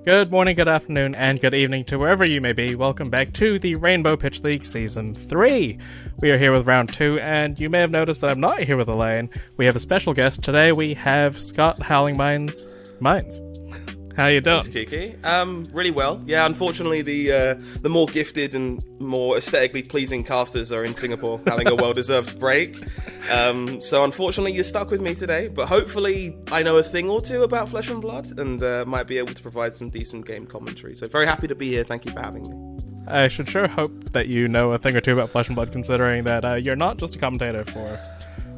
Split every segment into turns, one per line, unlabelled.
Good morning, good afternoon, and good evening to wherever you may be. Welcome back to the Rainbow Pitch League Season 3. We are here with Round 2, and you may have noticed that I'm not here with Elaine. We have a special guest. Today we have Scott Howling Mines. How you doing?
Thanks, Kiki. Really well. Yeah, unfortunately the more gifted and more aesthetically pleasing casters are in Singapore having a well-deserved break. So unfortunately you're stuck with me today, but hopefully I know a thing or two about Flesh and Blood and might be able to provide some decent game commentary. So very happy to be here. Thank you for having me.
I should sure hope that you know a thing or two about Flesh and Blood, considering that you're not just a commentator for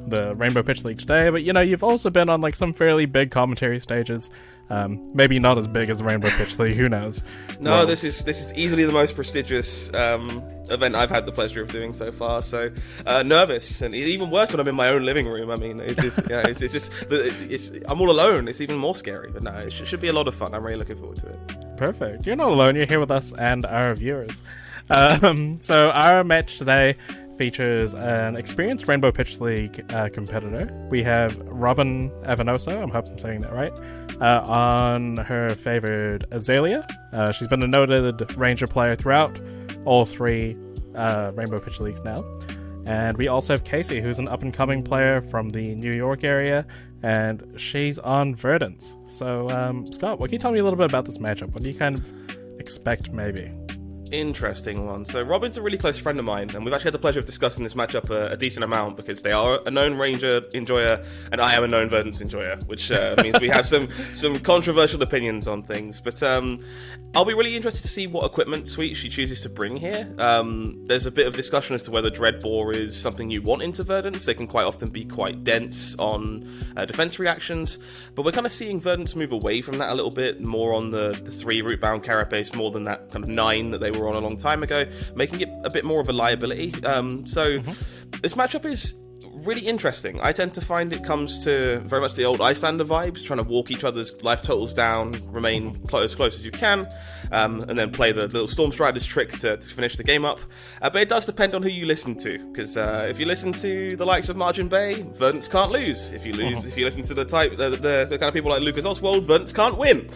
the Rainbow Pitch League today, but you've also been on some fairly big commentary stages. Maybe not as big as the Rainbow Pitch League, who knows?
No, well, this is easily the most prestigious event I've had the pleasure of doing so far. So nervous, and even worse when I'm in my own living room. I mean, I'm all alone. It's even more scary. But no, it should be a lot of fun. I'm really looking forward to it.
Perfect. You're not alone. You're here with us and our viewers. So our match today features an experienced Rainbow Pitch League competitor. We have Robin Avenoso, I hope I'm saying that right, on her favored Azalea. She's been a noted Ranger player throughout all three Rainbow Pitch Leagues now. And we also have Casey, who's an up-and-coming player from the New York area, and she's on Verdance. So, Scott, what can you tell me a little bit about this matchup? What do you kind of expect, maybe?
Interesting one. So Robin's a really close friend of mine, and we've actually had the pleasure of discussing this matchup a decent amount because they are a known Ranger enjoyer, and I am a known Verdance enjoyer, which means we have some controversial opinions on things. But I'll be really interested to see what equipment suite she chooses to bring here. There's a bit of discussion as to whether Dreadbore is something you want into Verdance. They can quite often be quite dense on defense reactions, but we're kind of seeing Verdance move away from that a little bit, more on the 3 root-bound carapace, more than that kind of 9 that they were on a long time ago, making it a bit more of a liability. This matchup is really interesting. I tend to find it comes to very much the old Icelander vibes, trying to walk each other's life totals down, remain as close as you can, and then play the little Storm Strider's trick to finish the game up. But it does depend on who you listen to, because if you listen to the likes of Margin Bay, Verdance can't lose. If you listen to the kind of people like Lucas Oswald, Verdance can't win.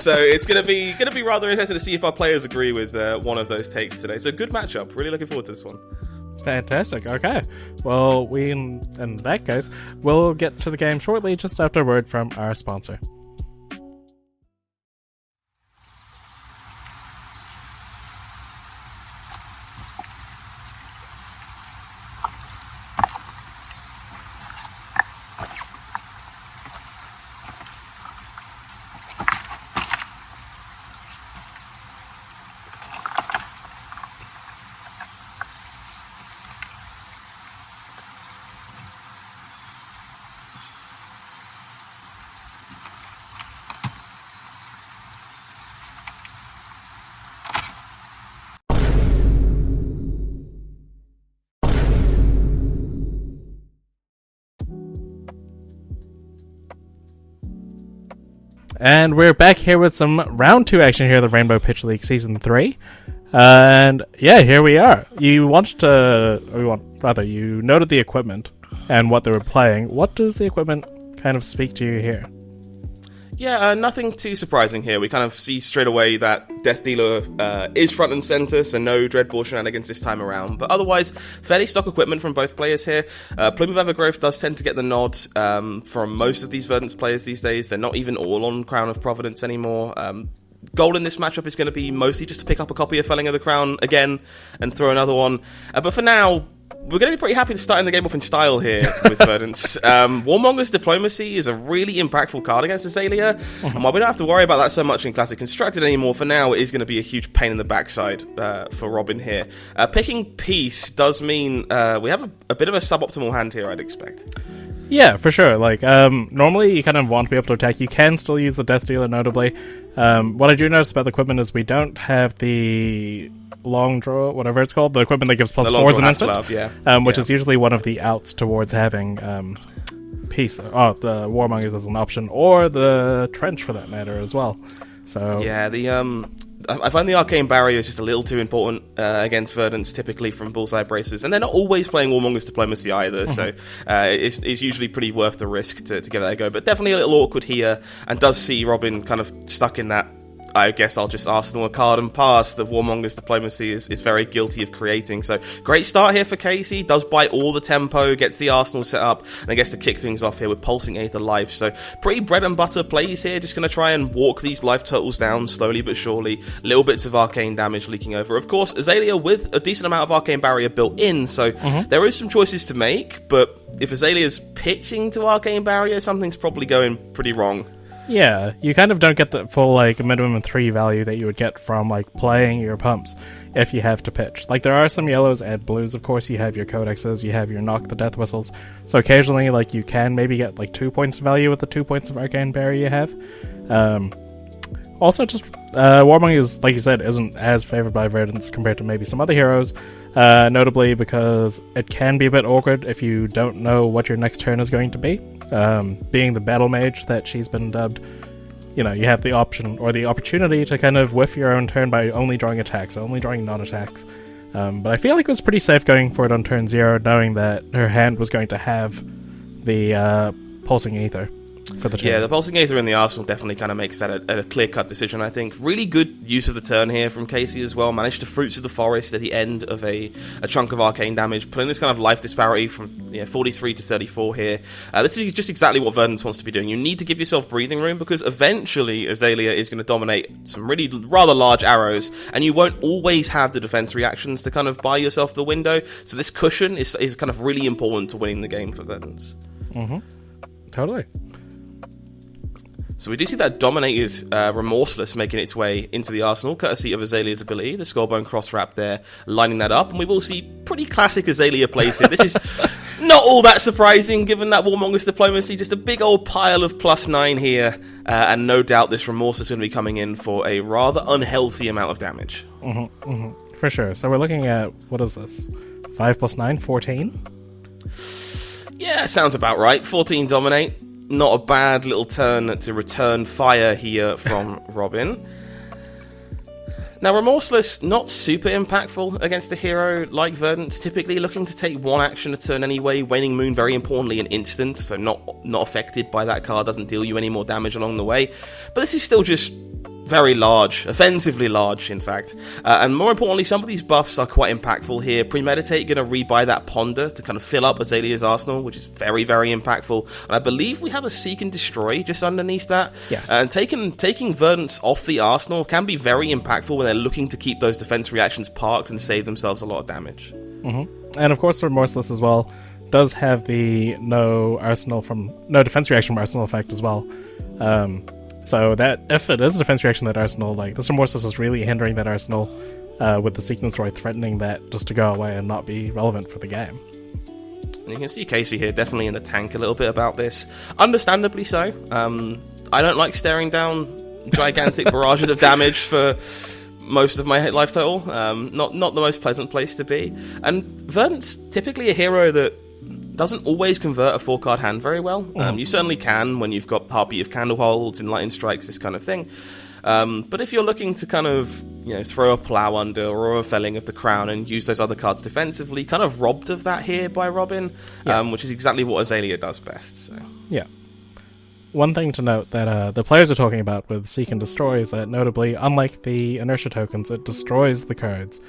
So it's gonna be rather interesting to see if our players agree with one of those takes today. So good matchup. Really looking forward to this one.
Fantastic. Okay. Well, in that case, we'll get to the game shortly, just after a word from our sponsor. And we're back here with some round 2 action here at the Rainbow Pitch League Season 3. And yeah, here we are. You noted the equipment and what they were playing. What does the equipment kind of speak to you here?
Yeah, nothing too surprising here. We kind of see straight away that Death Dealer is front and center, so no Dreadbore shenanigans this time around. But otherwise, fairly stock equipment from both players here. Plume of Evergrowth does tend to get the nod from most of these Verdance players these days. They're not even all on Crown of Providence anymore. Goal in this matchup is going to be mostly just to pick up a copy of Felling of the Crown again and throw another one. But for now, we're going to be pretty happy to start in the game off in style here with Verdance. Warmonger's Diplomacy is a really impactful card against Azalea, and while we don't have to worry about that so much in Classic Constructed anymore, for now it is going to be a huge pain in the backside for Robin here. Picking Peace does mean we have a bit of a suboptimal hand here, I'd expect.
Yeah, for sure. Normally you kind of want to be able to attack. You can still use the Death Dealer, notably. What I do notice about the equipment is we don't have the long draw, whatever it's called, the equipment that gives +4 as an instant, which is usually one of the outs towards having Peace. The Warmongers as an option, or the Trench for that matter as well. So
yeah, I find the Arcane Barrier is just a little too important against Verdance, typically from Bullseye Braces, and they're not always playing Warmonger's Diplomacy either, so it's usually pretty worth the risk to give that a go. But definitely a little awkward here, and does see Robin kind of stuck in that I guess I'll just Arsenal a card and pass. The Warmonger's Diplomacy is very guilty of creating. So great start here for Casey. Does bite all the tempo, gets the Arsenal set up, and I guess to kick things off here with Pulsing Aether Life. So pretty bread and butter plays here. Just going to try and walk these life totals down slowly but surely. Little bits of arcane damage leaking over. Of course, Azalea with a decent amount of arcane barrier built in, so there is some choices to make, but if Azalea's pitching to arcane barrier, something's probably going pretty wrong.
Yeah, you kind of don't get the full, like, minimum 3 value that you would get from, like, playing your pumps if you have to pitch. Like, there are some yellows and blues, of course. You have your codexes, you have your knock the death whistles. So occasionally, like, you can maybe get, like, 2 points of value with the 2 points of arcane barrier you have. Also, just, Warmonger is, like you said, isn't as favored by Verdance compared to maybe some other heroes. Notably because it can be a bit awkward if you don't know what your next turn is going to be. Being the Battlemage that she's been dubbed, you know, you have the option or the opportunity to kind of whiff your own turn by only drawing attacks, only drawing non-attacks. But I feel like it was pretty safe going for it on turn 0, knowing that her hand was going to have the Pulsing Aether for the turn.
Yeah, the Pulsing Aether in the Arsenal definitely kind of makes that a clear-cut decision, I think. Really good use of the turn here from Casey as well. Managed to Fruits of the Forest at the end of a chunk of arcane damage, putting this kind of life disparity from 43 to 34 here. This is just exactly what Verdance wants to be doing. You need to give yourself breathing room, because eventually Azalea is going to dominate some really rather large arrows, and you won't always have the defense reactions to kind of buy yourself the window. So this cushion is kind of really important to winning the game for Verdance.
Totally.
So we do see that dominated Remorseless making its way into the Arsenal, courtesy of Azalea's ability, the Skullbone Cross-Wrap there, lining that up, and we will see pretty classic Azalea plays here. This is not all that surprising, given that Warmonger's Diplomacy, just a big old pile of +9 here, and no doubt this Remorseless is going to be coming in for a rather unhealthy amount of damage.
For sure. So we're looking at, what is this? 5 + 9, 14?
Yeah, sounds about right. 14 dominate. Not a bad little turn to return fire here from Robin. Now, Remorseless, not super impactful against a hero like Verdance, typically looking to take one action a turn anyway. Waning Moon, very importantly, an instant, so not affected by that card, doesn't deal you any more damage along the way. But this is still just very large, offensively large, in fact. And more importantly, some of these buffs are quite impactful here. Premeditate, going to rebuy that Ponder to kind of fill up Azalea's Arsenal, which is very, very impactful. And I believe we have a Seek and Destroy just underneath that.
Yes.
And taking Verdance off the Arsenal can be very impactful when they're looking to keep those defense reactions parked and save themselves a lot of damage.
And of course, Remorseless as well does have the no defense reaction from Arsenal effect as well. So that if it is a defense reaction that Arsenal, like, this Remorseless is really hindering that Arsenal with the Seek and Destroy threatening that just to go away and not be relevant for the game.
And you can see Casey here definitely in the tank a little bit about this. Understandably so. I don't like staring down gigantic barrages of damage for most of my life total. Not the most pleasant place to be. And Verdance, typically a hero that doesn't always convert a 4-card hand very well. You certainly can when you've got Heartbeat of Candleholds, Enlightened Strikes, this kind of thing. But if you're looking to kind of, throw a Plough Under or a Felling of the Crown and use those other cards defensively, kind of robbed of that here by Robin, which is exactly what Azalea does best. So.
Yeah. One thing to note that the players are talking about with Seek and Destroy is that, notably, unlike the Inertia tokens, it destroys the cards,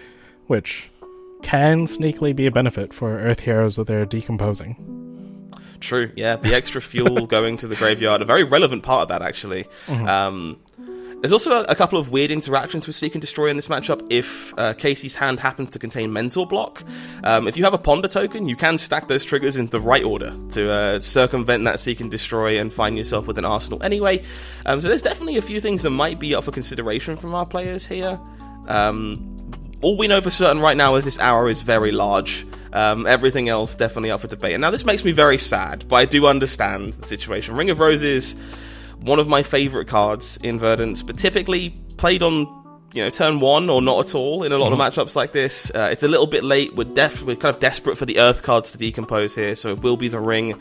which can sneakily be a benefit for Earth heroes with their decomposing.
True, yeah. The extra fuel going to the graveyard, a very relevant part of that, actually. There's also a couple of weird interactions with Seek and Destroy in this matchup if Casey's hand happens to contain Mental Block. If you have a Ponder token, you can stack those triggers in the right order to circumvent that Seek and Destroy and find yourself with an Arsenal anyway. So there's definitely a few things that might be up for consideration from our players here. All we know for certain right now is this arrow is very large. Everything else definitely up for debate. And now this makes me very sad, but I do understand the situation. Ring of Roses, one of my favourite cards in Verdance, but typically played on turn 1 or not at all in a lot of matchups like this. It's a little bit late. We're kind of desperate for the Earth cards to decompose here, so it will be the ring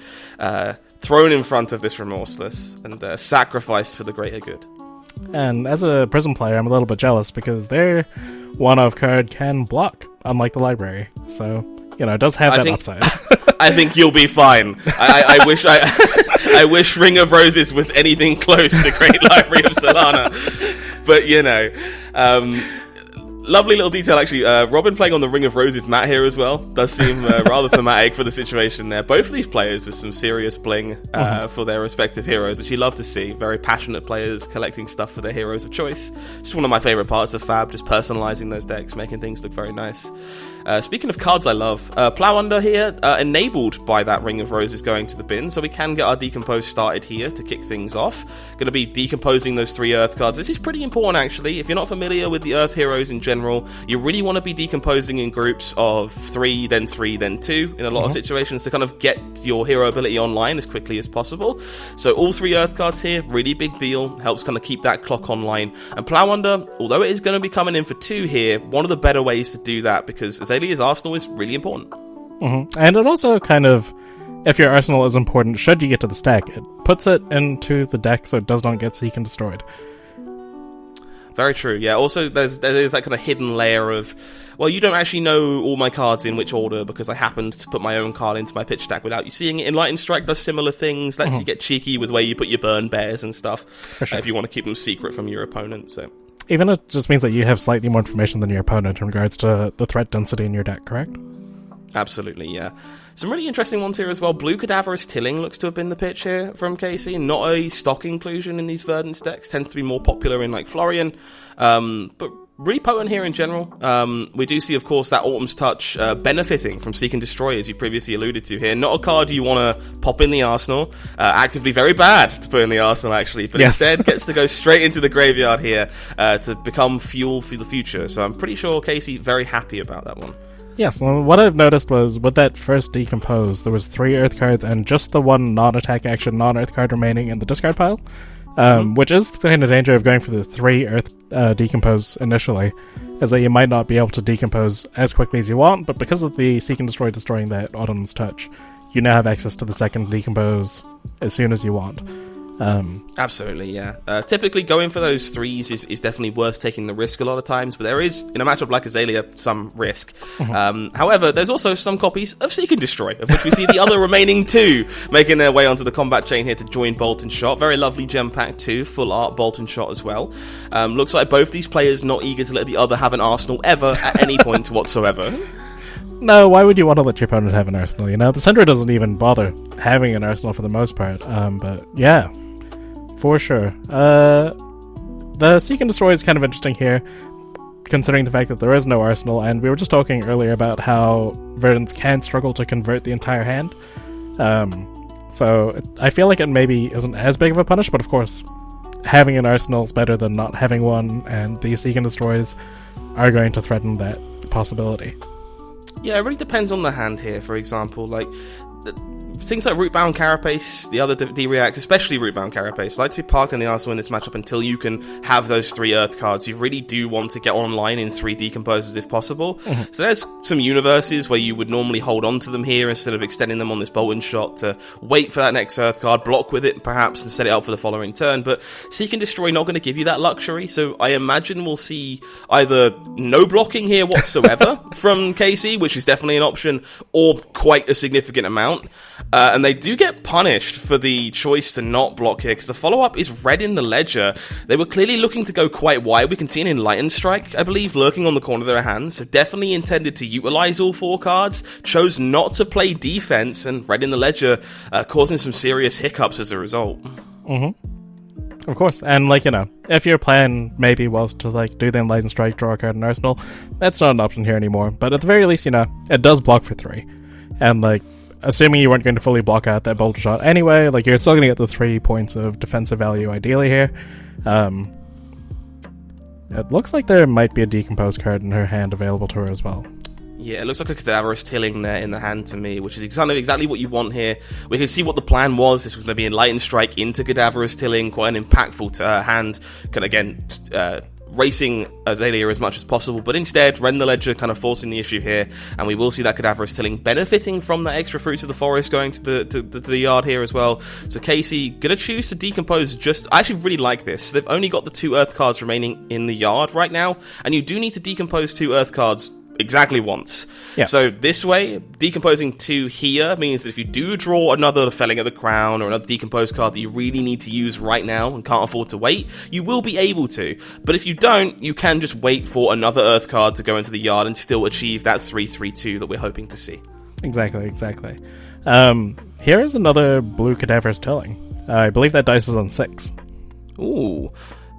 thrown in front of this Remorseless and sacrificed for the greater good.
And as a Prism player, I'm a little bit jealous because their one-of card can block, unlike the library. So, it does have that upside.
I think you'll be fine. I wish I wish Ring of Roses was anything close to Great Library of Solana. But, lovely little detail, actually. Robin playing on the Ring of Roses mat here as well. Does seem rather thematic for the situation there. Both of these players with some serious bling for their respective heroes, which you love to see. Very passionate players collecting stuff for their heroes of choice. Just one of my favourite parts of Fab, just personalising those decks, making things look very nice. Speaking of cards I love, Plow Under here, enabled by that Ring of Roses going to the bin, so we can get our Decompose started here to kick things off. Going to be decomposing those 3 Earth cards. This is pretty important, actually. If you're not familiar with the Earth heroes in general, you really want to be decomposing in groups of 3, then 2 in a lot of situations to kind of get your hero ability online as quickly as possible. So all 3 Earth cards here, really big deal, helps kind of keep that clock online. And Plow Under, although it is going to be coming in for 2 here, one of the better ways to do that, because Azalea's arsenal is really important.
And it also kind of, if your arsenal is important, should you get to the stack, it puts it into the deck so it does not get seek and destroyed.
Very true, yeah. Also, there's that kind of hidden layer of, well, you don't actually know all my cards in which order because I happened to put my own card into my pitch deck without you seeing it. Enlightened Strike does similar things, lets you get cheeky with where you put your burn bears and stuff, if you want to keep them secret from your opponent, so...
Even it just means that you have slightly more information than your opponent in regards to the threat density in your deck, correct?
Absolutely, yeah. Some really interesting ones here as well. Blue Cadaverous Tilling looks to have been the pitch here from KC. Not a stock inclusion in these Verdance decks. Tends to be more popular in, like, Florian. But really potent here in general. We do see, of course, that Autumn's Touch benefiting from Seek and Destroy, as you previously alluded to here. Not a card you want to pop in the arsenal. Actively very bad to put in the arsenal, actually. But instead gets to go straight into the graveyard here to become fuel for the future. So I'm pretty sure Casey very happy about that one.
Yes, well, what I've noticed was with that first Decompose, there was 3 Earth cards and just the 1 non-attack action, non-Earth card remaining in the discard pile, which is the kind of danger of going for the 3 Earth Decompose initially, is that you might not be able to decompose as quickly as you want, but because of the Seek and Destroy destroying that Autumn's Touch, you now have access to the second Decompose as soon as you want.
Absolutely, yeah. Typically going for those 3s is definitely worth taking the risk a lot of times, but there is, in a matchup like Azalea, some risk. However, there's also some copies of Seek and Destroy, of which we see the other remaining 2 making their way onto the combat chain here to join Bolt and Shot. Very lovely gem pack too, full art Bolt and Shot as well. Looks like both these players not eager to let the other have an arsenal ever at any point whatsoever.
No, why would you want to let your opponent have an arsenal? The Syndra doesn't even bother having an arsenal for the most part, but yeah. For sure. The Seek and Destroy is kind of interesting here, considering the fact that there is no arsenal, and we were just talking earlier about how Verdance can struggle to convert the entire hand. So I feel like it maybe isn't as big of a punish, but of course, having an arsenal is better than not having one, and the Seek and Destroys are going to threaten that possibility.
Yeah, it really depends on the hand here, for example. Like, things like Rootbound Carapace, the other D-React, especially Rootbound Carapace, like to be parked in the arsenal in this matchup until you can have those 3 Earth cards. You really do want to get online in 3 Decomposes if possible. So there's some universes where you would normally hold on to them here instead of extending them on this Bolt and Shot to wait for that next Earth card, block with it perhaps, and set it up for the following turn. But Seek and Destroy not going to give you that luxury, so I imagine we'll see either no blocking here whatsoever from KC, which is definitely an option, or quite a significant amount. And they do get punished for the choice to not block here, because the follow-up is red in the ledger. They were clearly looking to go quite wide. We can see an Enlightened Strike, I believe, lurking on the corner of their hands, so definitely intended to utilize all 4 cards, chose not to play defense, and red in the ledger causing some serious hiccups as a result.
Of course, and if your plan maybe was to do the Enlightened Strike, draw a card in Arsenal, that's not an option here anymore, but at the very least, it does block for 3, and assuming you weren't going to fully block out that Bolt Shot anyway, you're still going to get the 3 points of defensive value ideally here. It looks like there might be a Decompose card in her hand available to her as well.
Yeah, it looks like a Cadaverous Tilling there in the hand to me, which is exactly what you want here. We can see what the plan was. This was going to be Enlightened Strike into Cadaverous Tilling, quite an impactful hand. Racing Azalea as much as possible, but instead, Red in the Ledger kind of forcing the issue here, and we will see that Cadaverous Tilling benefiting from that extra Fruits of the Forest going to the yard here as well. So Casey gonna choose to decompose. I actually really like this. They've only got the 2 Earth cards remaining in the yard right now, and you do need to decompose 2 Earth cards exactly once.
Yeah.
So this way, decomposing 2 here means that if you do draw another Felling of the Crown or another decomposed card that you really need to use right now and can't afford to wait, you will be able to. But if you don't, you can just wait for another Earth card to go into the yard and still achieve that 3/3/2 that we're hoping to see.
Exactly. Here is another blue Cadaverous Tilling. I believe that dice is on 6.
Ooh.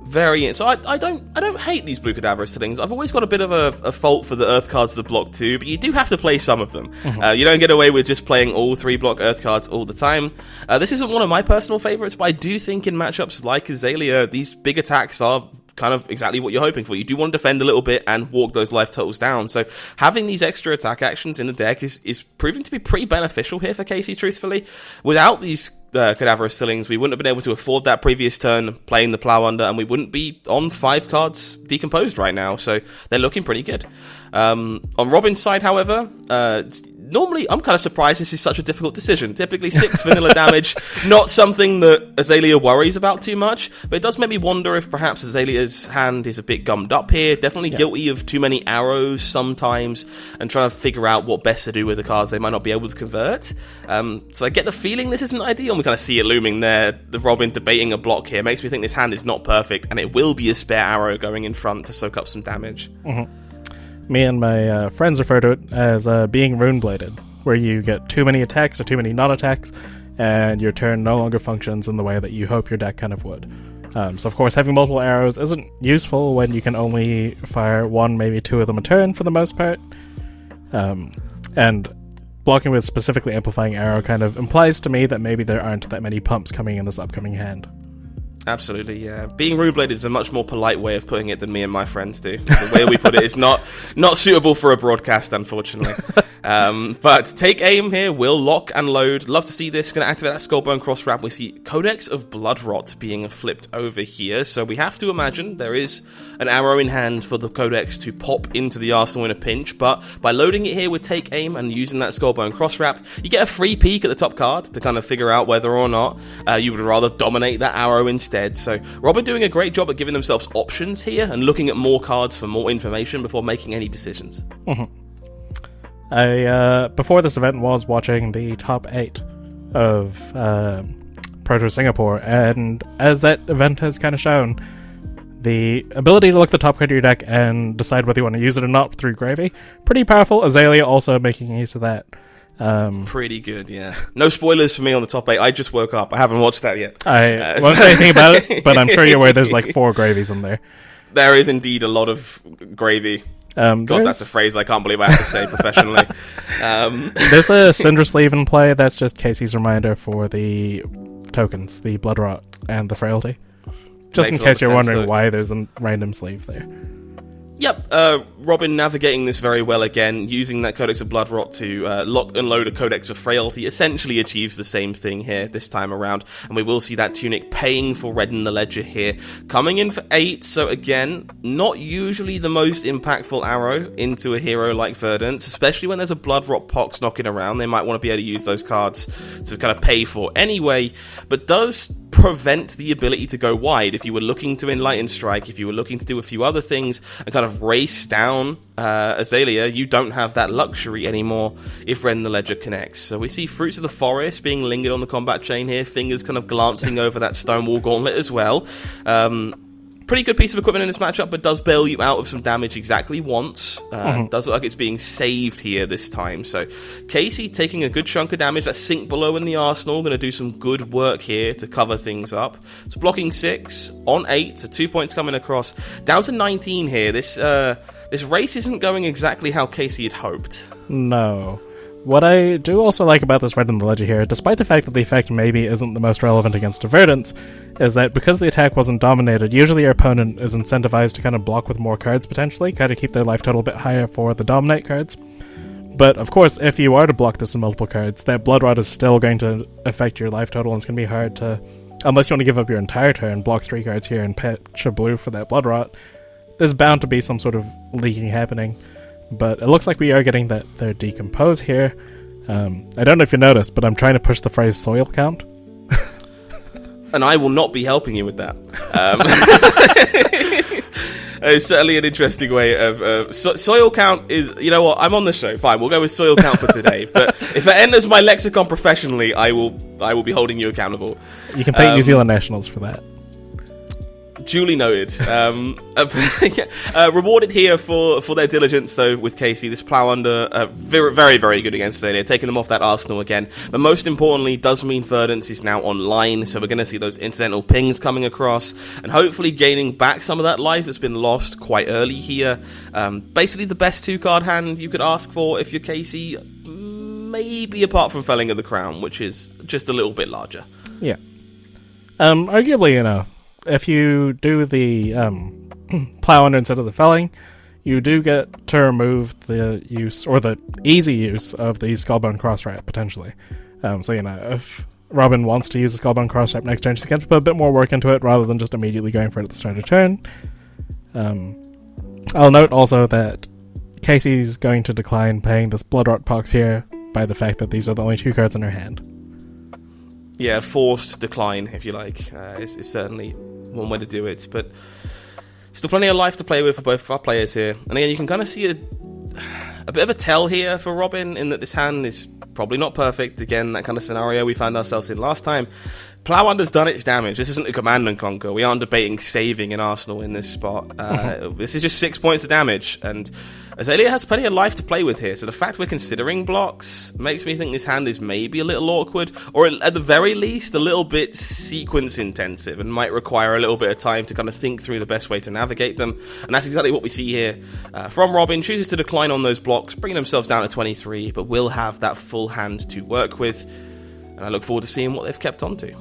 Variant. So I don't hate these blue Cadaverous things. I've always got a bit of a fault for the Earth cards to block too, but you do have to play some of them. You don't get away with just playing all 3 block Earth cards all the time. This isn't one of my personal favorites, but I do think in matchups like Azalea, these big attacks are kind of exactly what you're hoping for. You do want to defend a little bit and walk those life totals down. So having these extra attack actions in the deck is proving to be pretty beneficial here for Casey, truthfully. Without these Cadaverous Stillings, we wouldn't have been able to afford that previous turn playing the Plow Under, and we wouldn't be on 5 cards decomposed right now. So they're looking pretty good. On Robin's side, however, normally I'm kind of surprised this is such a difficult decision. Typically 6 vanilla damage, not something that Azalea worries about too much, but it does make me wonder if perhaps Azalea's hand is a bit gummed up here, definitely guilty of too many arrows sometimes, and trying to figure out what best to do with the cards they might not be able to convert. So I get the feeling this isn't ideal, and we kind of see it looming there, the Robin debating a block here, makes me think this hand is not perfect, and it will be a spare arrow going in front to soak up some damage.
Me and my friends refer to it as being rune-bladed, where you get too many attacks or too many non-attacks, and your turn no longer functions in the way that you hope your deck kind of would. So of course having multiple arrows isn't useful when you can only fire 1, maybe 2 of them a turn for the most part. And blocking with specifically amplifying arrow kind of implies to me that maybe there aren't that many pumps coming in this upcoming hand.
Absolutely, yeah. Being rune-bladed is a much more polite way of putting it than me and my friends do. The way we put it is not suitable for a broadcast, unfortunately. But take aim here, will lock and load. Love to see this. Going to activate that Skullbone Cross Wrap. We see Codex of Bloodrot being flipped over here. So we have to imagine there is an arrow in hand for the Codex to pop into the arsenal in a pinch. But by loading it here with take aim and using that Skullbone Cross Wrap, you get a free peek at the top card to kind of figure out whether or not you would rather dominate that arrow instead. So Robin doing a great job at giving themselves options here and looking at more cards for more information before making any decisions.
I before this event was watching the top 8 of Proto Singapore, and as that event has kind of shown, the ability to look at the top card of your deck and decide whether you want to use it or not through gravy, pretty powerful. Azalea also making use of that.
Pretty good, yeah. No spoilers for me on the top 8. I just woke up. I haven't watched that yet.
I won't say anything about it, but I'm sure you're aware there's like 4 gravies in there.
There is indeed a lot of gravy. God, that's a phrase I can't believe I have to say professionally.
There's a Cinder Sleeve in play. That's just Casey's reminder for the tokens, the Blood Rot and the Frailty. Just
Makes
in case you're
sense,
wondering
so
why there's a random sleeve there.
Yep, Robin navigating this very well again, using that Codex of Bloodrot to lock and load a Codex of Frailty, essentially achieves the same thing here this time around, and we will see that Tunic paying for Redden the Ledger here, coming in for 8, so again, not usually the most impactful arrow into a hero like Verdance, especially when there's a Bloodrot Pox knocking around. They might want to be able to use those cards to kind of pay for anyway, but does prevent the ability to go wide. If you were looking to Enlighten Strike, if you were looking to do a few other things and kind of race down Azalea, you don't have that luxury anymore if Redden the Ledger connects. So we see Fruits of the Forest being lingered on the combat chain here, fingers kind of glancing over that Stonewall Gauntlet as well. Pretty good piece of equipment in this matchup, but does bail you out of some damage exactly once. Does look like it's being saved here this time. So Casey taking a good chunk of damage. That Sink Below in the arsenal, going to do some good work here to cover things up. It's blocking 6 on 8, so 2 points coming across. Down to 19 here. This race isn't going exactly how Casey had hoped.
No. What I do also like about this Redden the Ledger here, despite the fact that the effect maybe isn't the most relevant against Verdance, is that because the attack wasn't dominated, usually your opponent is incentivized to kind of block with more cards potentially, kind of keep their life total a bit higher for the dominate cards. But of course, if you are to block this in multiple cards, that Blood Rot is still going to affect your life total, and it's going to be hard to, unless you want to give up your entire turn, block 3 cards here and pitch a blue for that Blood Rot, there's bound to be some sort of leaking happening. But it looks like we are getting that third decompose here. I don't know if you noticed, but I'm trying to push the phrase soil count.
And I will not be helping you with that. It's certainly an interesting way of... soil count is... You know what? I'm on the show. Fine, we'll go with soil count for today. But if it enters my lexicon professionally, I will be holding you accountable.
You can thank New Zealand Nationals for that.
Duly noted. Rewarded here for their diligence, though, with Casey. This plow under, very, very, very good against Azalea, taking them off that arsenal again. But most importantly, does mean Verdance is now online, so we're going to see those incidental pings coming across, and hopefully gaining back some of that life that's been lost quite early here. Basically, the best 2-card hand you could ask for if you're Casey, maybe apart from Felling of the Crown, which is just a little bit larger.
Yeah. Arguably, if you do the plow under instead of the felling, you do get to remove the use, or the easy use, of the Skullbone Crosswrap, potentially. So, if Robin wants to use the Skullbone Crosswrap next turn, she can put a bit more work into it, rather than just immediately going for it at the start of turn. I'll note also that Casey's going to decline paying this Bloodrot Pox here by the fact that these are the only 2 cards in her hand.
Yeah, forced decline, if you like, is certainly one way to do it, but still plenty of life to play with for both of our players here. And again, you can kind of see a bit of a tell here for Robin, in that this hand is probably not perfect. Again, that kind of scenario we found ourselves in last time. Plow Under's done its damage. This isn't a Command and Conquer. We aren't debating saving an Arsenal in this spot. This is just 6 points of damage, and Azalea has plenty of life to play with here, so the fact we're considering blocks makes me think this hand is maybe a little awkward, or at the very least a little bit sequence intensive, and might require a little bit of time to kind of think through the best way to navigate them. And that's exactly what we see here from Robin. Chooses to decline on those blocks, bringing themselves down to 23, but will have that full hand to work with, and I look forward to seeing what they've kept onto.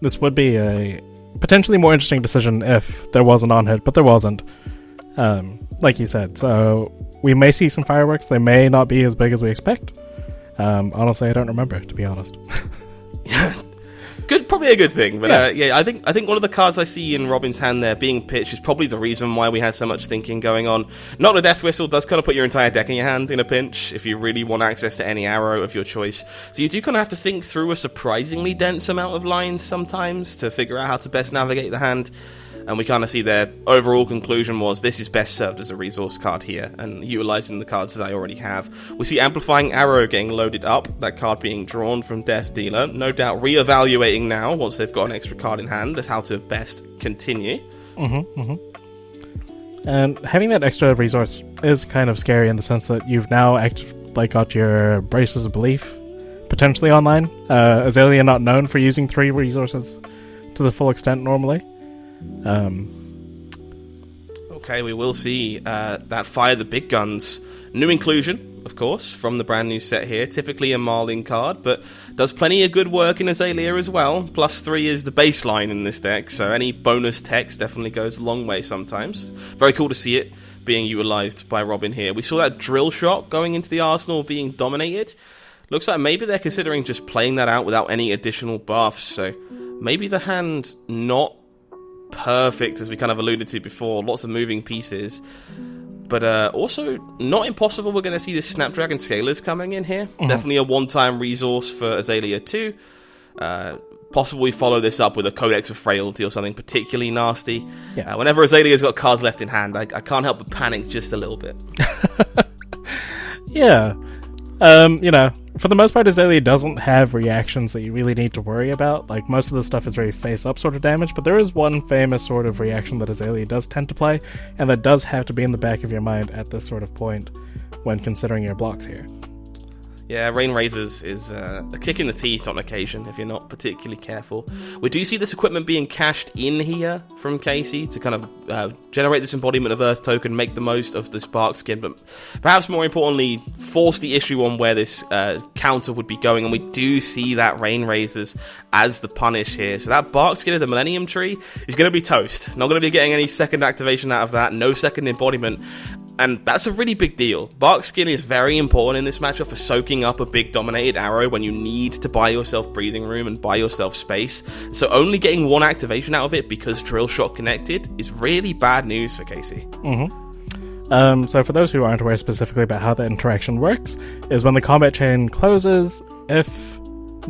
This would be a potentially more interesting decision if there was an on-hit, but there wasn't. Like you said, so we may see some fireworks. They may not be as big as we expect. Honestly, I don't remember, to be honest.
Probably a good thing, but I think one of the cards I see in Robin's hand there being pitched is probably the reason why we had so much thinking going on. Not a Death Whistle does kind of put your entire deck in your hand in a pinch if you really want access to any arrow of your choice. So you do kind of have to think through a surprisingly dense amount of lines sometimes to figure out how to best navigate the hand. And we kind of see their overall conclusion was this is best served as a resource card here, and utilising the cards that I already have. We see Amplifying Arrow getting loaded up, that card being drawn from Death Dealer. No doubt re-evaluating now, once they've got an extra card in hand, as how to best continue.
And having that extra resource is kind of scary in the sense that you've now got your Braces of Belief potentially online. Azalea not known for using 3 resources to the full extent normally.
Okay, we will see that Fire the Big Guns. New inclusion, of course, from the brand new set here. Typically a Marlin card, but does plenty of good work in Azalea as well. +3 is the baseline in this deck, so any bonus text definitely goes a long way sometimes. Very cool to see it being utilised by Robin here. We saw that Drill Shot going into the arsenal being dominated. Looks like maybe they're considering just playing that out without any additional buffs, so maybe the hand not perfect, as we kind of alluded to before. Lots of moving pieces, but also not impossible. We're going to see the Snapdragon Scalers coming in here. Definitely a one-time resource for Azalea too. Possibly we follow this up with a Codex of Frailty or something particularly nasty. Whenever Azalea's got cards left in hand, I can't help but panic just a little bit. For the most part, Azalea doesn't have reactions that you really need to worry about. Like, most of the stuff is very face-up sort of damage, but there is one famous sort of reaction that Azalea does tend to play, and that does have to be in the back of your mind at this sort of point when considering your blocks here. Yeah, Rain Razors is a kick in the teeth on occasion if you're not particularly careful. We do see this equipment being cashed in here from Casey to kind of generate this embodiment of Earth token, make the most of the Spark Skin, but perhaps more importantly, force the issue on where this counter would be going, and we do see that Rain Razors as the punish here. So that Bark Skin of the Millennium Tree is going to be toast. Not going to be getting any second activation out of that, no second embodiment. And that's a really big deal. Bark Skin is very important in this matchup for soaking up a big dominated arrow when you need to buy yourself breathing room and buy yourself space. So only getting one activation out of it because Drill Shot connected is really bad news for Casey.
So for those who aren't aware specifically about how the interaction works, is when the combat chain closes, if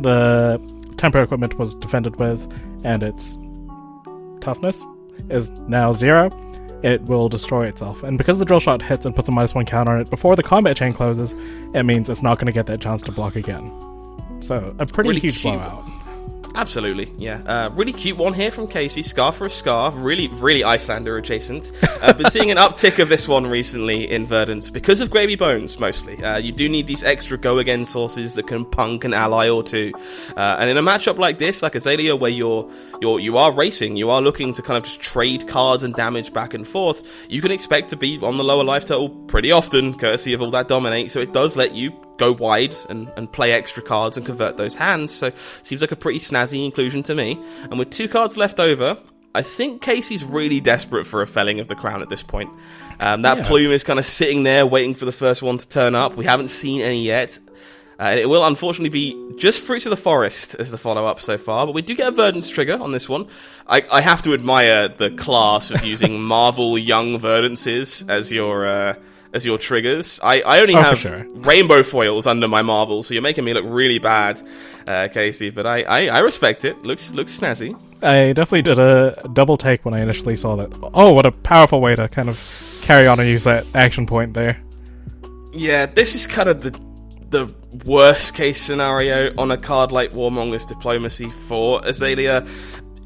the tempo equipment was defended with, and its toughness is now 0, it will destroy itself. And because the drill shot hits and puts a -1 counter on it before the combat chain closes, it means it's not going to get that chance to block again. So a pretty huge blowout.
Absolutely, yeah. Really cute one here from Casey. Scar for a Scar. Really, really Icelander adjacent. Been seeing an uptick of this one recently in Verdance because of Gravy Bones, mostly. You do need these extra go-again sources that can punk an ally or two. And in a matchup like this, like Azalea, where you are racing, you are looking to kind of just trade cards and damage back and forth, you can expect to be on the lower life total pretty often, courtesy of all that Dominate. So it does let you go wide and play extra cards and convert those hands. So seems like a pretty snazzy inclusion to me. And with 2 cards left over, I think Casey's really desperate for a felling of the crown at this point. That plume is kind of sitting there waiting for the first one to turn up. We haven't seen any yet. It will unfortunately be just Fruits of the Forest as the follow-up so far, but we do get a Verdance trigger on this one. I have to admire the class of using Marvel Young Verdances as your triggers. I only have rainbow foils under my Marvel, so you're making me look really bad, Casey, but I respect it. Looks snazzy.
I definitely did a double take when I initially saw that. Oh, what a powerful way to kind of carry on and use that action point there.
Yeah, this is kind of the worst case scenario on a card like Warmonger's Diplomacy for Azalea.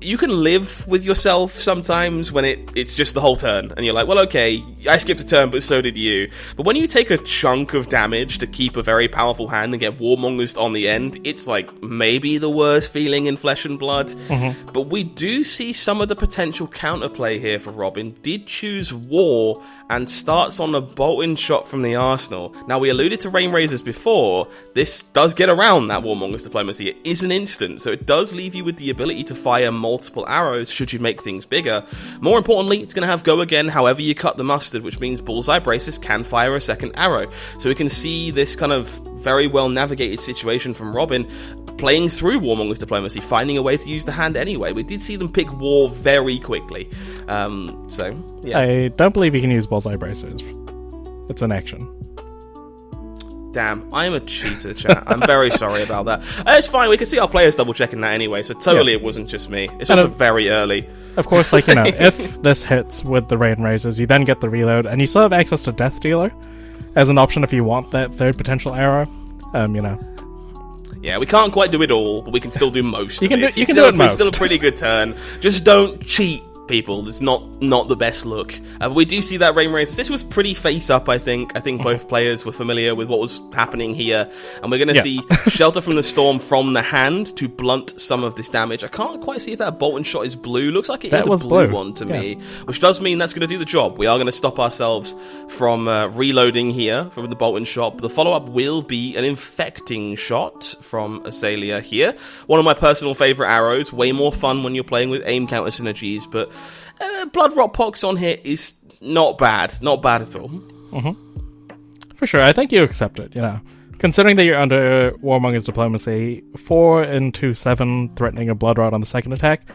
You can live with yourself sometimes when it's just the whole turn, and you're like, well, okay, I skipped a turn, but so did you. But when you take a chunk of damage to keep a very powerful hand and get Warmongers on the end, it's like maybe the worst feeling in Flesh and Blood. Mm-hmm. But we do see some of the potential counterplay here for Robin. Did choose War and starts on a bolt-in shot from the arsenal. Now, we alluded to Rain Razors before. This does get around that Warmonger's Diplomacy. It is an instant, so it does leave you with the ability to fire multiple arrows should you make things bigger. More importantly, it's going to have go again however you cut the mustard, which means Bullseye Braces can fire a second arrow. So we can see this kind of very well navigated situation from Robin playing through Warmonger's Diplomacy, finding a way to use the hand anyway. We did see them pick War very quickly. So, yeah.
I don't believe you can use Bullseye Bracers. It's an action.
Damn, I'm a cheater, chat. I'm very sorry about that. It's fine, we can see our players double-checking that anyway, so totally it wasn't just me. It's also very early.
Of course, like, if this hits with the Rain Razors, you then get the reload, and you still have access to Death Dealer as an option if you want that third potential arrow.
Yeah, we can't quite do it all, but we can still do most
you
of
can
it.
Do it most.
It's still a pretty good turn. Just don't cheat, people. It's not the best look. But we do see that Rain Razor. This was pretty face up, I think. I think both players were familiar with what was happening here. And we're going to see Shelter from the Storm from the hand to blunt some of this damage. I can't quite see if that bolt and shot is blue. Looks like it is a blue one to me, which does mean that's going to do the job. We are going to stop ourselves from reloading here from the bolt and shot. The follow-up will be an infecting shot from Azalea here. One of my personal favorite arrows. Way more fun when you're playing with aim counter synergies, but Blood Rot Pox on here is not bad at all.
For sure, I think you accept it, Considering that you're under Warmonger's Diplomacy, 4 into 7 threatening a Blood Rot on the second attack,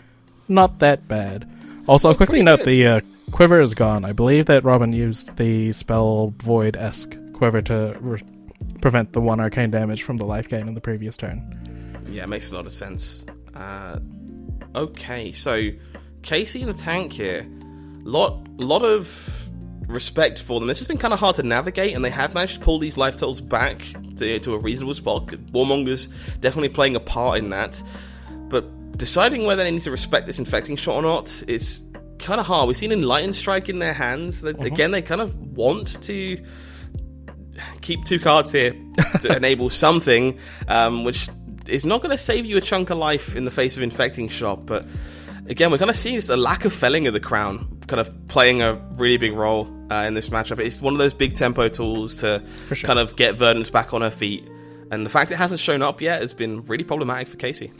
not that bad. Also, I'll quickly note the quiver is gone. I believe that Robin used the spell Void-esque quiver to prevent the 1 arcane damage from the life gain in the previous turn.
Yeah, it makes a lot of sense. Okay, so Casey in the tank here, lot of respect for them. This has been kind of hard to navigate, and they have managed to pull these life totals back to a reasonable spot. Warmonger's definitely playing a part in that, but deciding whether they need to respect this infecting shot or not is kind of hard. We've seen Enlightened Strike in their hands. Again, they kind of want to keep 2 cards here to enable something, which is not going to save you a chunk of life in the face of infecting shot, but again, we're kind of seeing just a lack of felling of the crown kind of playing a really big role in this matchup. It's one of those big tempo tools to kind of get Verdance back on her feet. And the fact it hasn't shown up yet has been really problematic for Casey.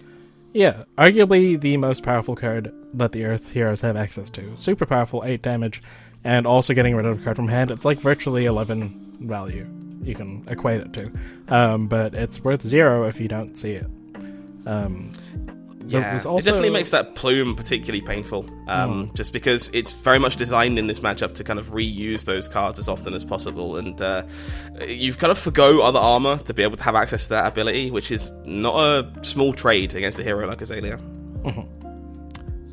Yeah, arguably the most powerful card that the Earth heroes have access to. Super powerful, 8 damage, and also getting rid of a card from hand. It's like virtually 11 value you can equate it to. But it's worth 0 if you don't see it.
Yeah,
was also...
it definitely makes that plume particularly painful, just because it's very much designed in this matchup to kind of reuse those cards as often as possible, and you've kind of forgo other armor to be able to have access to that ability, which is not a small trade against a hero like Azalea.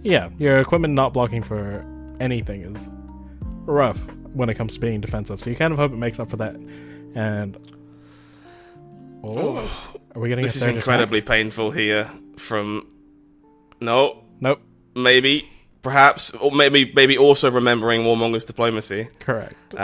Yeah, your equipment not blocking for anything is rough when it comes to being defensive, so you kind of hope it makes up for that. And are we getting
this
a
is
third
incredibly
attack?
painful here from nope
Maybe,
perhaps, or maybe also remembering Warmonger's diplomacy.
correct.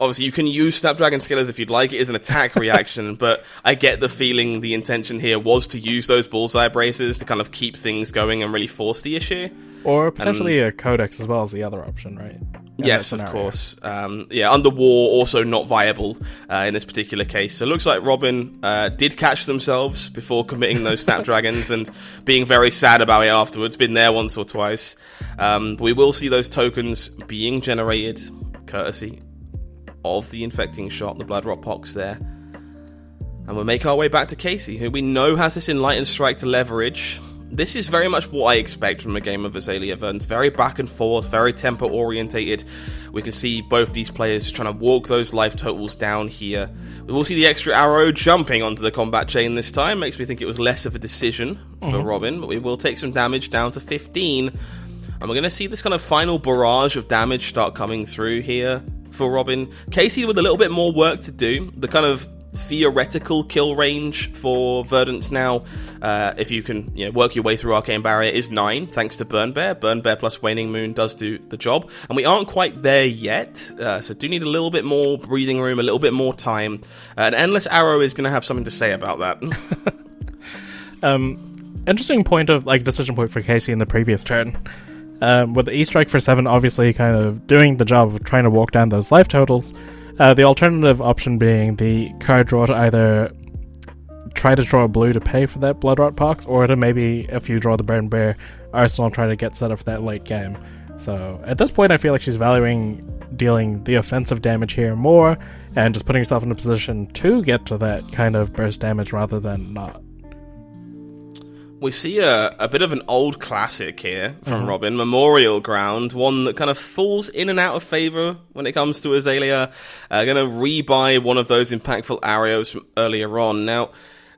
Obviously, you can use Snapdragon Skillers if you'd like. It is an attack reaction, but I get the feeling the intention here was to use those bullseye braces to kind of keep things going and really force the issue.
Or potentially a codex as well as the other option, right?
Yes, of course. Under war, also not viable in this particular case. So it looks like Robin did catch themselves before committing those Snapdragons and being very sad about it afterwards. Been there once or twice. But we will see those tokens being generated, courtesy of the infecting shot, the blood rot pox there. And we'll make our way back to Casey, who we know has this Enlightened Strike to leverage. This is very much what I expect from a game of Azalea Verdance. Very back and forth, very tempo orientated. We can see both these players trying to walk those life totals down here. We will see the extra arrow jumping onto the combat chain this time. Makes me think it was less of a decision for Robin, but we will take some damage down to 15. And we're going to see this kind of final barrage of damage start coming through here for Robin. Casey with a little bit more work to do. The kind of theoretical kill range for Verdance now, if you can work your way through Arcane Barrier, is 9, thanks to Burn Bear. Burn Bear plus Waning Moon does do the job, and we aren't quite there yet, so do need a little bit more breathing room, a little bit more time. An Endless Arrow is going to have something to say about that.
Interesting point of decision point for Casey in the previous turn. With the E-Strike for 7 obviously kind of doing the job of trying to walk down those life totals, the alternative option being the card draw to either try to draw a blue to pay for that Blood Rot Pox, or to maybe, if you draw the Burn Bear, Arsenal try to get set up for that late game. So at this point I feel like she's valuing dealing the offensive damage here more, and just putting herself in a position to get to that kind of burst damage rather than not.
We see a bit of an old classic here from Robin, Memorial Ground, one that kind of falls in and out of favour when it comes to Azalea. Going to rebuy one of those impactful arrows from earlier on. Now,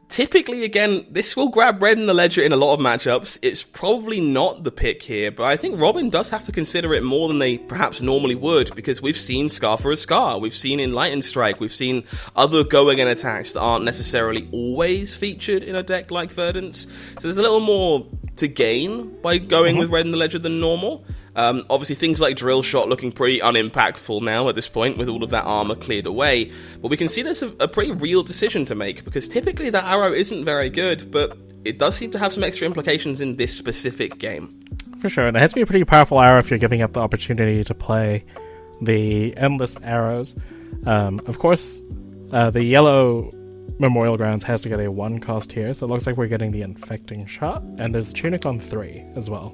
typically, again, this will grab red in the ledger in a lot of matchups. It's probably not the pick here, but I think Robin does have to consider it more than they perhaps normally would, because we've seen Scar for a Scar, we've seen Enlightened Strike, we've seen other go-again attacks that aren't necessarily always featured in a deck like Verdance. So there's a little more to gain by going with red in the ledger than normal. Obviously, things like Drill Shot looking pretty unimpactful now at this point, with all of that armor cleared away. But we can see there's a pretty real decision to make, because typically that arrow isn't very good, but it does seem to have some extra implications in this specific game.
For sure, and it has to be a pretty powerful arrow if you're giving up the opportunity to play the Endless Arrows. Of course, the yellow Memorial Grounds has to get a 1 cost here, so it looks like we're getting the Infecting Shot, and there's Tunic on 3 as well.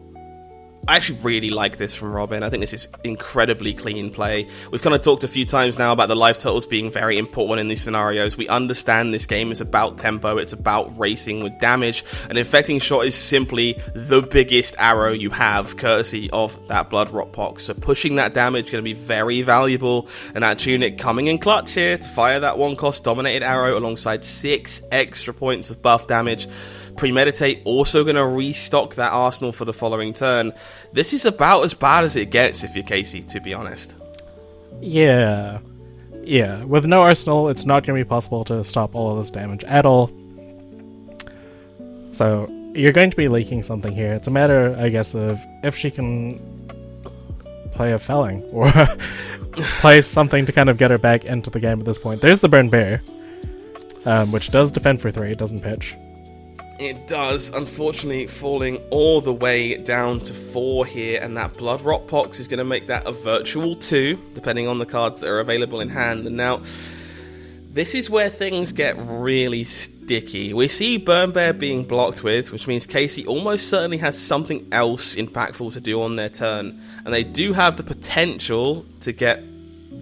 I actually really like this from Robin. I think this is incredibly clean play. We've kind of talked a few times now about the life totals being very important in these scenarios. We understand this game is about tempo, it's about racing with damage. An Infecting Shot is simply the biggest arrow you have, courtesy of that Blood Rot Pox. So pushing that damage is going to be very valuable, and that Tunic coming in clutch here to fire that 1-cost dominated arrow alongside 6 extra points of buff damage. Premeditate also going to restock that arsenal for the following turn. This is about as bad as it gets if you're Casey, to be honest.
Yeah. With no arsenal, it's not going to be possible to stop all of this damage at all. So you're going to be leaking something here. It's a matter, I guess, of if she can play a felling or play something to kind of get her back into the game at this point. There's the Burn Bear, which does defend for 3, it doesn't pitch.
It does, unfortunately, falling all the way down to 4 here, and that Blood Rot Pox is going to make that a virtual 2, depending on the cards that are available in hand. And now, this is where things get really sticky. We see Burn Bear being blocked with, which means Casey almost certainly has something else impactful to do on their turn. And they do have the potential to get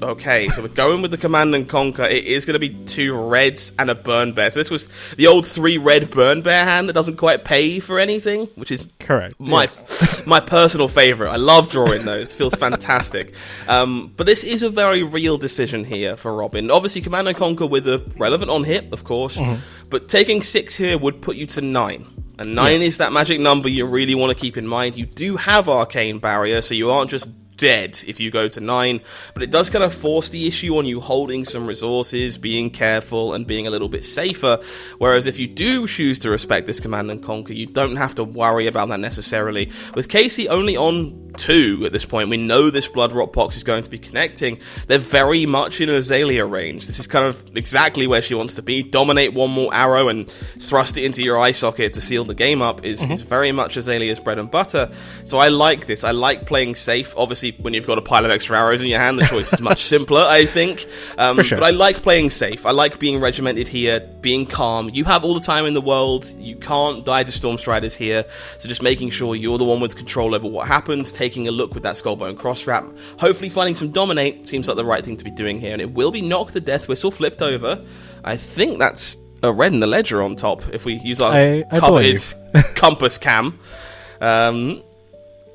Okay, so we're going with the Command and Conquer. It is going to be 2 reds and a burn bear. So this was the old 3 red burn bear hand that doesn't quite pay for anything, which is
correct.
My personal favourite. I love drawing those. Feels fantastic. But this is a very real decision here for Robin. Obviously, Command and Conquer with a relevant on hit, of course. But taking 6 here would put you to 9. And 9 is that magic number you really want to keep in mind. You do have Arcane Barrier, so you aren't just dead if you go to 9, but it does kind of force the issue on you holding some resources, being careful, and being a little bit safer, whereas if you do choose to respect this Command and Conquer, you don't have to worry about that necessarily. With Casey only on 2 at this point, we know this Blood Rot Box is going to be connecting. They're very much in Azalea range. This is kind of exactly where she wants to be. Dominate one more arrow and thrust it into your eye socket to seal the game up is very much Azalea's bread and butter. So I like this. I like playing safe. Obviously, when you've got a pile of extra arrows in your hand, the choice is much simpler, I think. For sure. But I like playing safe. I like being regimented here, being calm. You have all the time in the world. You can't die to Stormstriders here. So just making sure you're the one with control over what happens, taking a look with that Skullbone cross wrap, hopefully finding some Dominate seems like the right thing to be doing here. And it will be Knock the Death Whistle flipped over. I think that's a red in the ledger on top if we use our coveted compass cam. And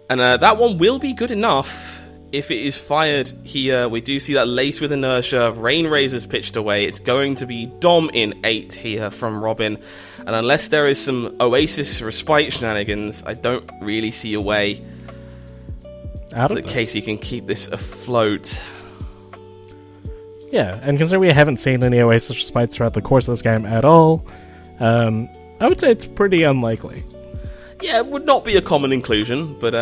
that one will be good enough if it is fired here. We do see that Lace with Inertia, Rain Razors pitched away. It's going to be Dom in 8 here from Robin. And unless there is some Oasis Respite shenanigans, I don't really see a way that Casey can keep this afloat.
Yeah, and considering we haven't seen any Oasis Respites throughout the course of this game at all, I would say it's pretty unlikely.
Yeah, it would not be a common inclusion, but,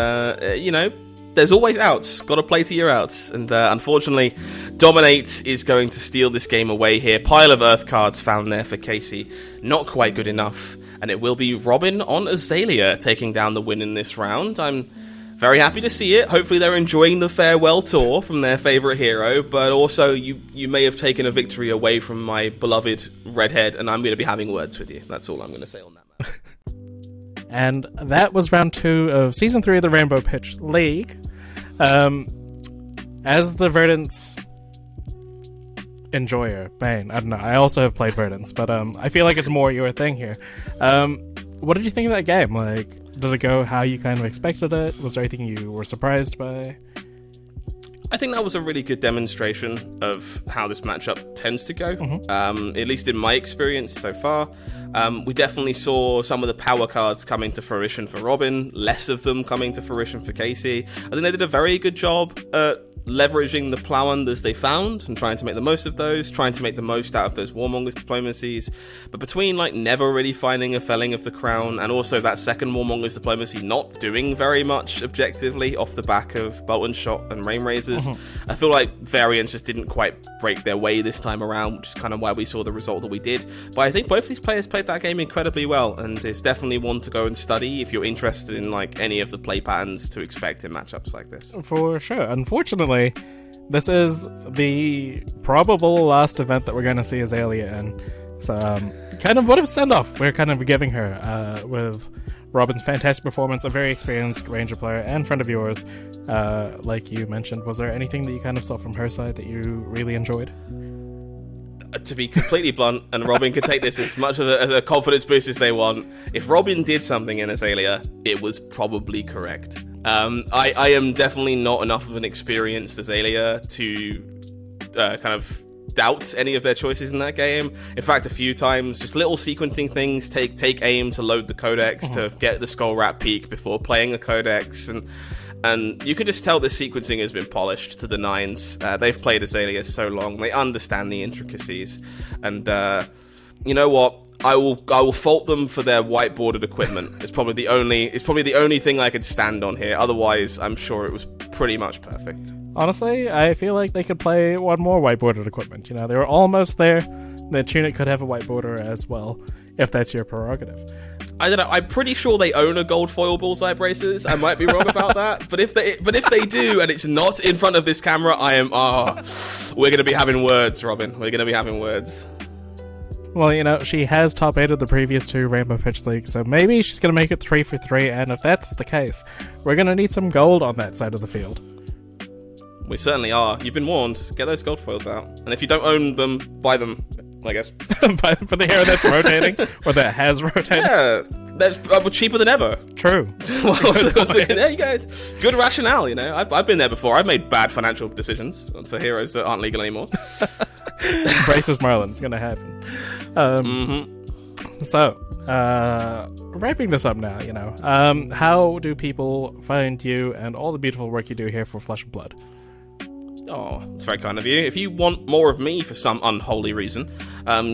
there's always outs. Got to play to your outs. And unfortunately, Dominate is going to steal this game away here. Pile of Earth cards found there for Casey. Not quite good enough. And it will be Robin on Azalea taking down the win in this round. I'm very happy to see it. Hopefully they're enjoying the farewell tour from their favourite hero. But also, you may have taken a victory away from my beloved Redhead. And I'm going to be having words with you. That's all I'm going to say on that matter.
And that was round 2 of Season 3 of the Rainbow Pitch League. As the Verdance enjoyer, Bane, I don't know, I also have played Verdance, but I feel like it's more your thing here. What did you think of that game? Like, did it go how you kind of expected it? Was there anything you were surprised by?
I think that was a really good demonstration of how this matchup tends to go, at least in my experience so far. We definitely saw some of the power cards coming to fruition for Robin, less of them coming to fruition for Casey. I think they did a very good job at leveraging the Plowanders they found and trying to make the most of those, trying to make the most out of those Warmongers diplomacies. But between never really finding a felling of the crown and also that second Warmongers diplomacy not doing very much objectively off the back of Bolt and Shot and Rain Razors, I feel like Variants just didn't quite break their way this time around, which is kind of why we saw the result that we did. But I think both these players played that game incredibly well, and it's definitely one to go and study if you're interested in any of the play patterns to expect in matchups like this.
For sure. Unfortunately, this is the probable last event that we're going to see Azalea in. So, kind of what a send-off we're kind of giving her with Robin's fantastic performance, a very experienced Ranger player and friend of yours. Like you mentioned, was there anything that you kind of saw from her side that you really enjoyed?
To be completely blunt, and Robin could take this as much of a confidence boost as they want, if Robin did something in Azalea, it was probably correct. I am definitely not enough of an experienced Azalea to kind of doubt any of their choices in that game. In fact, a few times, just little sequencing things, take aim to load the codex, to get the Skull Rat peak before playing a codex, and you can just tell this sequencing has been polished to the nines. They've played Azalea so long, they understand the intricacies, and you know what? I will fault them for their whiteboarded equipment. It's probably the only thing I could stand on here. Otherwise, I'm sure it was pretty much perfect.
Honestly, I feel like they could play one more whiteboarded equipment. You know, they were almost there. The Tunic could have a whiteboarder as well, if that's your prerogative.
I don't know. I'm pretty sure they own a gold foil bullseye braces. I might be wrong about that, but if they do, and it's not in front of this camera, we're gonna be having words, Robin. We're gonna be having words.
Well, you know, she has top 8 of the previous 2 Rainbow Pitch Leagues, so maybe she's going to make it 3 for 3, and if that's the case, we're going to need some gold on that side of the field.
We certainly are. You've been warned. Get those gold foils out. And if you don't own them, buy them, I guess.
For the hero that's rotating, or that has rotated.
Yeah, that's cheaper than ever.
True.
Well, there you go. Good rationale, you know. I've been there before. I've made bad financial decisions for heroes that aren't legal anymore.
Braces Merlin. It's going to happen. So, wrapping this up now, you know, how do people find you and all the beautiful work you do here for Flesh and Blood?
Oh, that's very kind of you. If you want more of me for some unholy reason,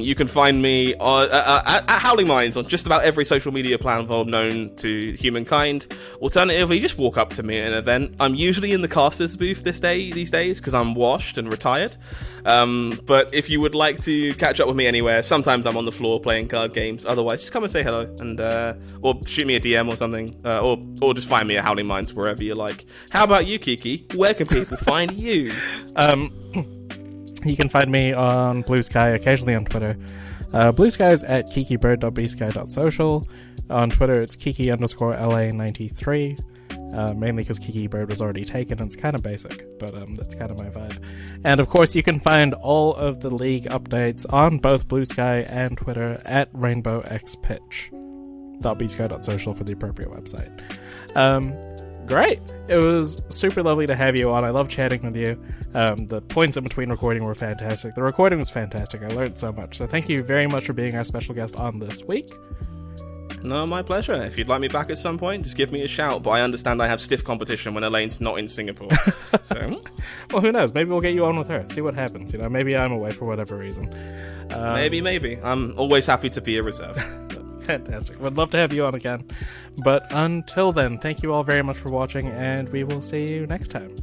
you can find me at Howling Minds on just about every social media platform known to humankind. Alternatively, just walk up to me at an event. I'm usually in the caster's booth these days because I'm washed and retired. But if you would like to catch up with me anywhere, sometimes I'm on the floor playing card games. Otherwise, just come and say hello and or shoot me a DM or something, or just find me at Howling Minds wherever you like. How about you, Kiki? Where can people find you?
You can find me on Blue Sky, occasionally on Twitter. Blue Sky is at kikibird.bsky.social. On Twitter, it's kiki_LA93. Mainly because Kiki Bird was already taken, and it's kind of basic, but that's kind of my vibe. And of course, you can find all of the league updates on both Blue Sky and Twitter at rainbowxpitch.bsky.social for the appropriate website. Great. It was super lovely to have you on. I love chatting with you. The points in between recording were fantastic. The recording was fantastic. I learned so much. So thank you very much for being our special guest on this week.
No, my pleasure. If you'd like me back at some point, just give me a shout. But I understand I have stiff competition when Elaine's not in Singapore. So,
well, who knows? Maybe we'll get you on with her. See what happens. You know, maybe I'm away for whatever reason.
Maybe. I'm always happy to be a reserve.
Fantastic. Would love to have you on again. But until then, thank you all very much for watching, and we will see you next time.